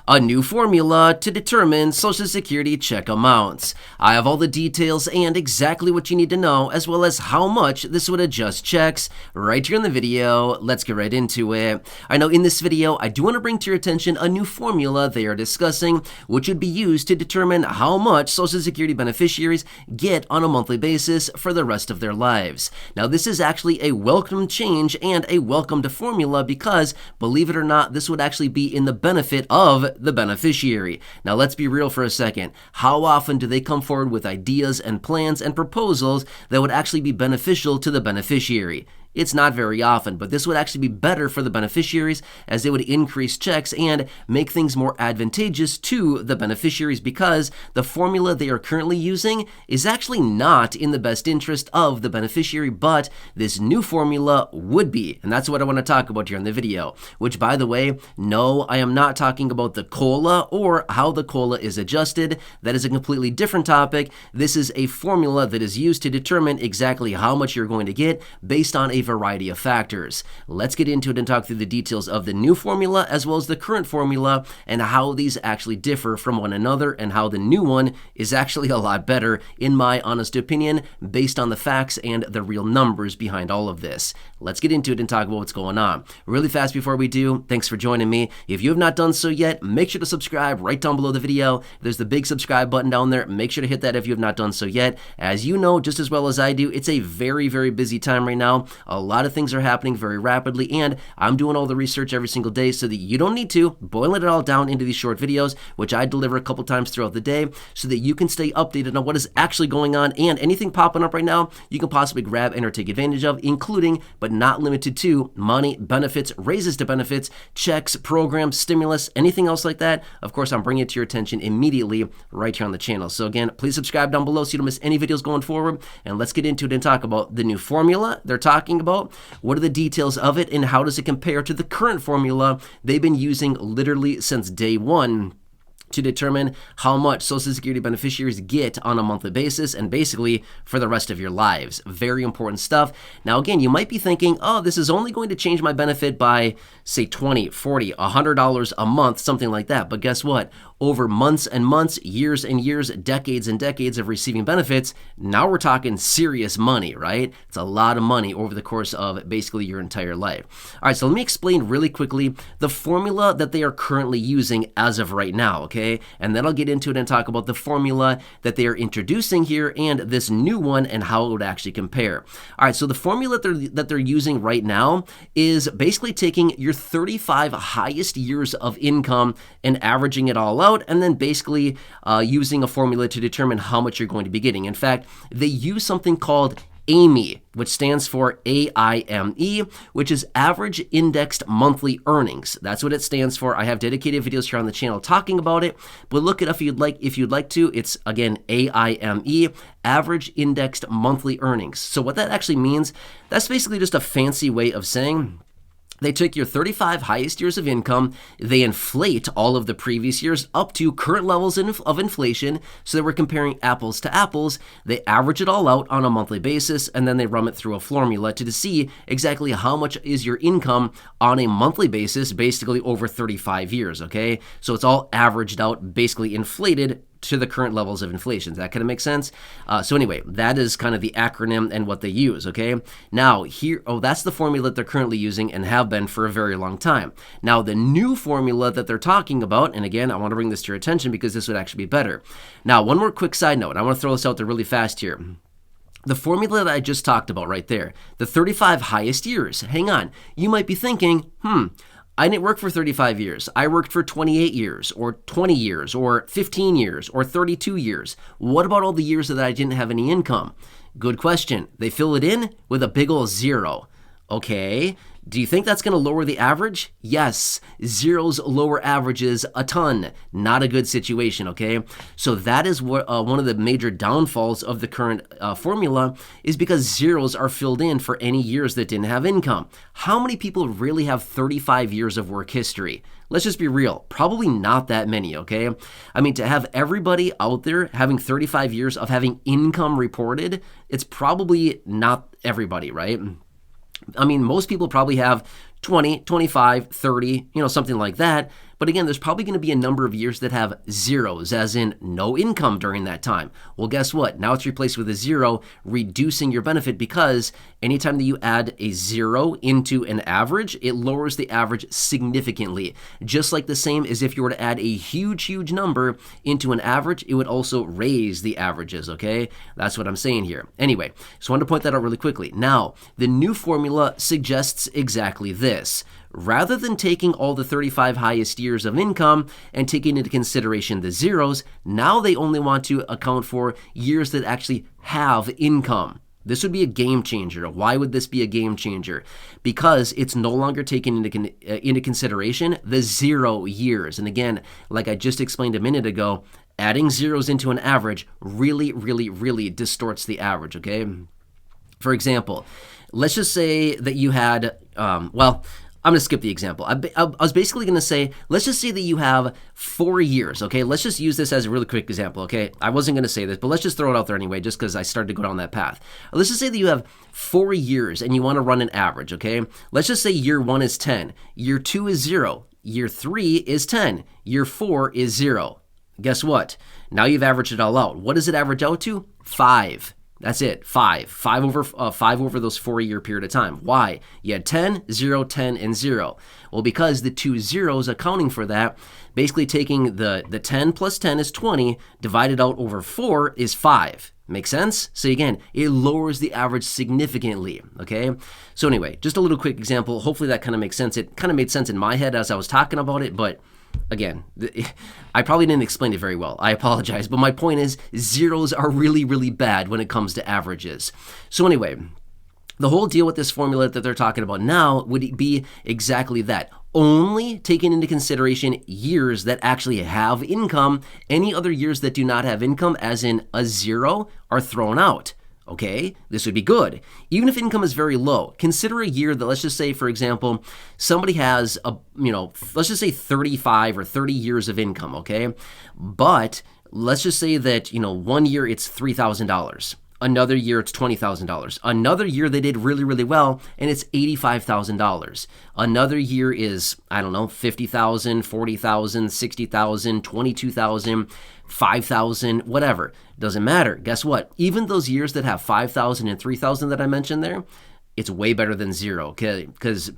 a new formula to determine Social Security check amounts. I have all the details and exactly what you need to know, as well as how much this would adjust checks right here in the video. Let's get right into it. I know in this video, I do want to bring to your attention a new formula they are discussing, which would be used to determine how much Social Security beneficiaries get on a monthly basis for the rest of their lives. Now, this is actually a welcome change and a welcomed formula because, believe it or not, this would actually be in the benefit of the beneficiary. Now, let's be real for a second. How often do they come forward with ideas and plans and proposals that would actually be beneficial to the beneficiary? It's not very often, but this would actually be better for the beneficiaries as they would increase checks and make things more advantageous to the beneficiaries because the formula they are currently using is actually not in the best interest of the beneficiary, but this new formula would be. And that's what I want to talk about here in the video, which, by the way, no, I am not talking about the COLA or how the COLA is adjusted. That is a completely different topic. This is a formula that is used to determine exactly how much you're going to get based on a variety of factors. Let's get into it and talk through the details of the new formula as well as the current formula and how these actually differ from one another and how the new one is actually a lot better, in my honest opinion, based on the facts and the real numbers behind all of this. Let's get into it and talk about what's going on. Really fast before we do, thanks for joining me. If you have not done so yet, make sure to subscribe right down below the video. There's the big subscribe button down there. Make sure to hit that if you have not done so yet. As you know, just as well as I do, it's a very, very busy time right now. A lot of things are happening very rapidly, and I'm doing all the research every single day so that you don't need to, boiling it all down into these short videos, which I deliver a couple times throughout the day so that you can stay updated on what is actually going on, and anything popping up right now you can possibly grab and or take advantage of, including but not limited to money, benefits, raises to benefits, checks, programs, stimulus, anything else like that. Of course, I'm bringing it to your attention immediately right here on the channel. So again, please subscribe down below so you don't miss any videos going forward, and let's get into it and talk about the new formula they're talking about. What are the details of it and how does it compare to the current formula they've been using literally since day one to determine how much Social Security beneficiaries get on a monthly basis and basically for the rest of your lives. Very important stuff. Now, again, you might be thinking, oh, this is only going to change my benefit by, say, $20, $40, $100 a month, something like that. But guess what? Over months and months, years and years, decades and decades of receiving benefits, now we're talking serious money, right? It's a lot of money over the course of basically your entire life. All right, so let me explain really quickly the formula that they are currently using as of right now, okay? And then I'll get into it and talk about the formula that they are introducing here and this new one and how it would actually compare. All right, so the formula that they're using right now is basically taking your 35 highest years of income and averaging it all out, and then basically using a formula to determine how much you're going to be getting. In fact, they use something called AIME, which stands for AIME, which is Average Indexed Monthly Earnings. That's what it stands for. I have dedicated videos here on the channel talking about it, but look it up if you'd like to. It's, again, AIME, Average Indexed Monthly Earnings. So what that actually means, that's basically just a fancy way of saying they took your 35 highest years of income, they inflate all of the previous years up to current levels of inflation, so that we're comparing apples to apples. They average it all out on a monthly basis, and then they run it through a formula to see exactly how much is your income on a monthly basis, basically over 35 years, okay? So it's all averaged out, basically inflated to the current levels of inflation. Does that kind of make sense? So anyway, that is kind of the acronym and what they use, okay? Now, that's the formula that they're currently using and have been for a very long time. Now, the new formula that they're talking about, and again, I want to bring this to your attention because this would actually be better. Now, one more quick side note. I want to throw this out there really fast here. The formula that I just talked about right there, the 35 highest years. Hang on. You might be thinking, I didn't work for 35 years. I worked for 28 years or 20 years or 15 years or 32 years. What about all the years that I didn't have any income? Good question. They fill it in with a big old zero. Okay. Do you think that's going to lower the average? Yes. Zeros lower averages a ton. Not a good situation, okay? So that is what one of the major downfalls of the current formula is because zeros are filled in for any years that didn't have income. How many people really have 35 years of work history? Let's just be real. Probably not that many, okay? I mean, to have everybody out there having 35 years of having income reported, it's probably not everybody, right? I mean, most people probably have 20, 25, 30, something like that. But again, there's probably going to be a number of years that have zeros, as in no income during that time. Well, guess what? Now it's replaced with a zero, reducing your benefit, because anytime that you add a zero into an average, it lowers the average significantly. Just like the same as if you were to add a huge number into an average, it would also raise the averages, okay? That's what I'm saying here. Anyway, just wanted to point that out really quickly. Now, the new formula suggests exactly this. Rather than taking all the 35 highest years of income and taking into consideration the zeros, now they only want to account for years that actually have income. This would be a game changer. Why would this be a game changer? Because it's no longer taking into consideration the 0 years. And again, like I just explained a minute ago, adding zeros into an average really distorts the average, okay? For example, let's just say that you had, I'm going to skip the example. I was basically going to say, let's just say that you have 4 years, okay? Let's just use this as a really quick example, okay? I wasn't going to say this, but let's just throw it out there anyway, just because I started to go down that path. Let's just say that you have 4 years and you want to run an average, okay? Let's just say year 1 is 10, year 2 is 0, year 3 is 10, year 4 is 0. Guess what? Now you've averaged it all out. What does it average out to? 5. That's it, 5. 5 over those 4-year period of time. Why? You had 10, 0, 10, and 0. Well, because the 2 zeros accounting for that, basically taking the 10 plus 10 is 20, divided out over 4 is 5. Make sense? So again, it lowers the average significantly, okay? So anyway, just a little quick example. Hopefully that kind of makes sense. It kind of made sense in my head as I was talking about it, but again, I probably didn't explain it very well. I apologize. But my point is, zeros are really bad when it comes to averages. So anyway, the whole deal with this formula that they're talking about now would be exactly that. Only taking into consideration years that actually have income. Any other years that do not have income, as in a 0, are thrown out. Okay, this would be good. Even if income is very low, consider a year that, let's just say, for example, somebody has let's just say 35 or 30 years of income, okay? But let's just say that, 1 year it's $3,000. Another year it's $20,000. Another year they did really well and it's $85,000. Another year is, I don't know, $50,000, $40,000, $60,000, $22,000, $5,000, whatever. Doesn't matter. Guess what? Even those years that have $5,000 and $3,000 that I mentioned there, it's way better than 0. Okay? Because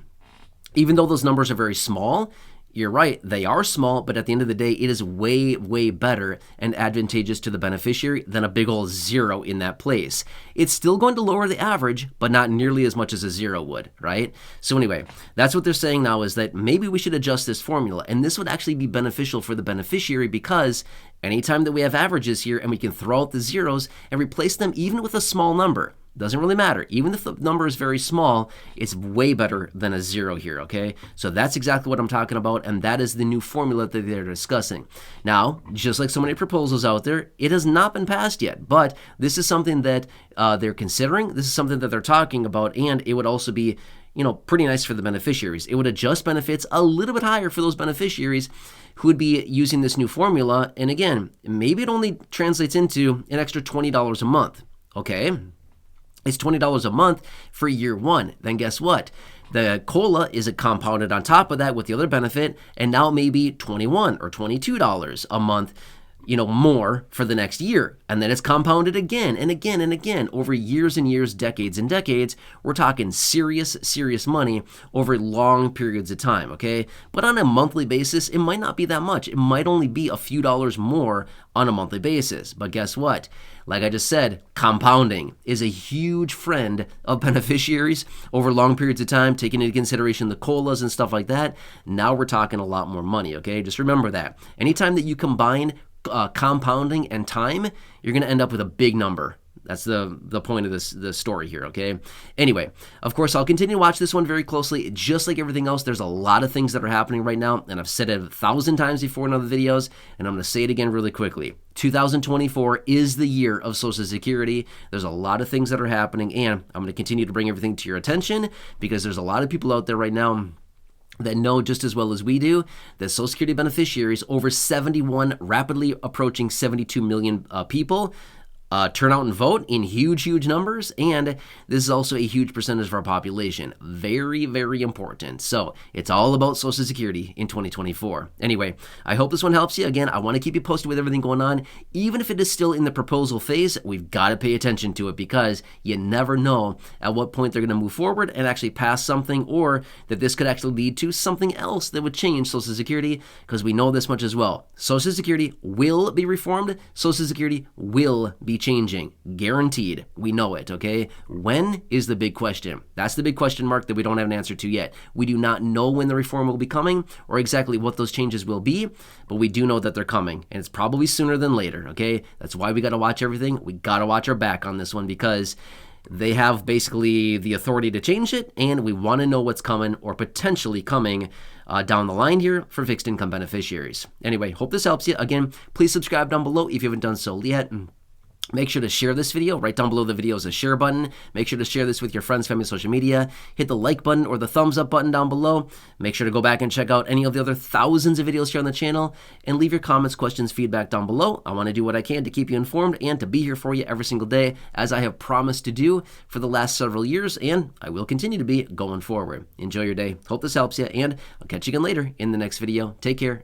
even though those numbers are very small, you're right, they are small, but at the end of the day, it is way better and advantageous to the beneficiary than a big old 0 in that place. It's still going to lower the average, but not nearly as much as a 0 would, right? So anyway, that's what they're saying now, is that maybe we should adjust this formula, and this would actually be beneficial for the beneficiary, because anytime that we have averages here and we can throw out the zeros and replace them even with a small number, doesn't really matter. Even if the number is very small, it's way better than a 0 here, okay? So that's exactly what I'm talking about, and that is the new formula that they're discussing. Now, just like so many proposals out there, it has not been passed yet, but this is something that they're considering. This is something that they're talking about, and it would also be, pretty nice for the beneficiaries. It would adjust benefits a little bit higher for those beneficiaries who would be using this new formula, and again, maybe it only translates into an extra $20 a month, okay? It's $20 a month for year 1. Then guess what? The COLA is compounded on top of that with the other benefit, and now maybe $21 or $22 a month, more for the next year. And then it's compounded again and again and again over years and years, decades and decades. We're talking serious money over long periods of time, okay? But on a monthly basis, it might not be that much. It might only be a few dollars more on a monthly basis. But guess what? Like I just said, compounding is a huge friend of beneficiaries over long periods of time, taking into consideration the COLAs and stuff like that. Now we're talking a lot more money, okay? Just remember that. Anytime that you combine compounding and time, you're going to end up with a big number. That's the point of the story here, okay? Anyway, of course, I'll continue to watch this one very closely. Just like everything else, there's a lot of things that are happening right now, and I've said it 1,000 times before in other videos, and I'm going to say it again really quickly. 2024 is the year of Social Security. There's a lot of things that are happening, and I'm going to continue to bring everything to your attention, because there's a lot of people out there right now that know just as well as we do that Social Security beneficiaries, over 71, rapidly approaching 72 million people, turn out and vote in huge numbers, and this is also a huge percentage of our population. Very, very important. So it's all about Social Security in 2024. Anyway, I hope this one helps you. Again, I want to keep you posted with everything going on. Even if it is still in the proposal phase, we've got to pay attention to it because you never know at what point they're going to move forward and actually pass something, or that this could actually lead to something else that would change Social Security, because we know this much as well. Social Security will be reformed. Social Security will be changing. Guaranteed. We know it, okay? When is the big question? That's the big question mark that we don't have an answer to yet. We do not know when the reform will be coming or exactly what those changes will be, but we do know that they're coming, and it's probably sooner than later, okay? That's why we got to watch everything. We got to watch our back on this one because they have basically the authority to change it, and we want to know what's coming or potentially coming down the line here for fixed income beneficiaries. Anyway, hope this helps you. Again, please subscribe down below if you haven't done so yet. Make sure to share this video. Right down below the video is a share button. Make sure to share this with your friends, family, social media. Hit the like button or the thumbs up button down below. Make sure to go back and check out any of the other thousands of videos here on the channel, and leave your comments, questions, feedback down below. I want to do what I can to keep you informed and to be here for you every single day, as I have promised to do for the last several years, and I will continue to be going forward. Enjoy your day. Hope this helps you, and I'll catch you again later in the next video. Take care.